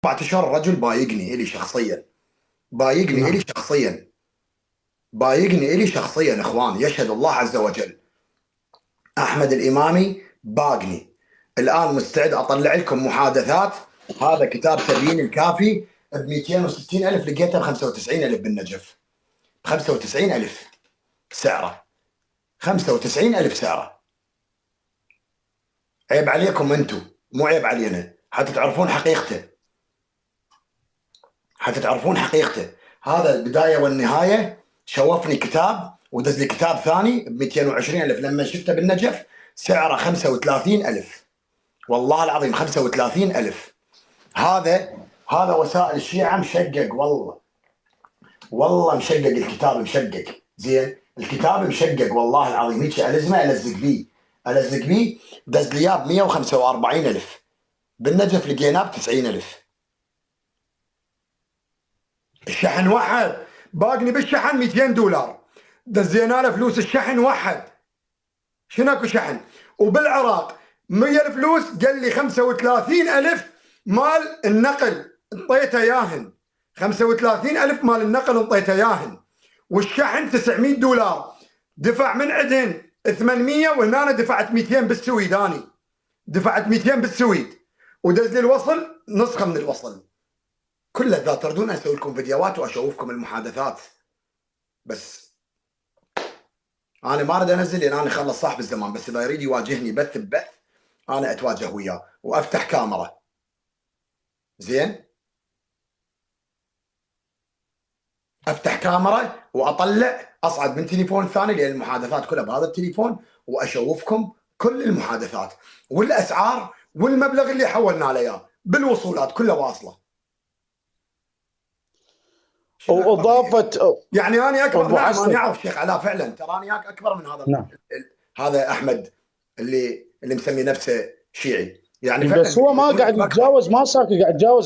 14 رجل بايقني الي شخصيا، بايقني الي نعم. شخصيا، بايقني الي شخصيا اخوان، يشهد الله عز وجل. احمد الامامي باقني. الان مستعد اطلع لكم محادثات. هذا كتاب تبيين الكافي ب 260,000، لقيته ب 95,000 بالنجف، ب 95,000 سعره، 95,000 سعره. عيب عليكم انتم، مو عيب علينا، حتى تعرفون حقيقته، حتى تعرفون حقيقته. هذا البدايه والنهايه. شوفني كتاب ودز لي كتاب ثاني ب 220,000 لما شفته بالنجف، سعره 35,000، والله العظيم 35,000. هذا وسائل الشيعة مشقق، والله والله مشقق الكتاب، مشقق زين، الكتاب مشقق والله العظيم. هيك الزمه الزق بيه، الزق بيه. دز لي اياه ب 145,000، بالنجف لقيناه ب 90,000. الشحن وحد، باقني بالشحن 200 دولار، دزينا له فلوس الشحن وحد. شنو اكو شحن؟ وبالعراق 100 فلوس، قال لي 35,000 مال النقل انطيته ياهن، 35,000 مال النقل انطيته ياهن، والشحن 900 دولار. دفع من عندهن 800، وهنا أنا دفعت 200 بالسويد، اني دفعت 200 بالسويد، ودز لي الوصل نسخه من الوصل. كله اذا تردون اسوي لكم فيديوهات واشوفكم المحادثات، بس انا ما اريد انزل لان انا خلص صاحب الزمان. بس اذا يريد يواجهني بث ببث، انا اتواجه وياه وافتح كاميرا. زين، افتح كاميرا واطلع، اصعد من تليفون ثاني لان المحادثات كلها بهذا التليفون، واشوفكم كل المحادثات والاسعار والمبلغ اللي حولنا على اياه بالوصولات كلها واصله. شنو اكبر من هيك؟ واضافه يعني انا اكبر، ابو نعم انا حسن. اعرف شيخ علاء فعلا، تراني اكبر من هذا نعم. هذا احمد اللي مسمي نفسه شيعي، يعني فعلا بس هو ما قاعد يكذبون، اكبر. يتجاوز، ما ساكت، قاعد يتجاوز